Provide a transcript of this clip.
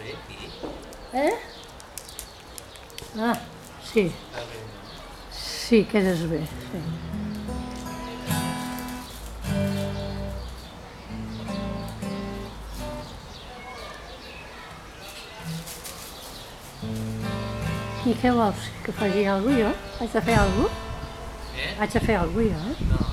bé aquí? Eh? Ah, sí, Està bé, no? sí, quedes bé, sí. I què vols? Que faci alguna cosa jo? Haig de fer alguna cosa? Eh? Haig de fer alguna cosa jo? No.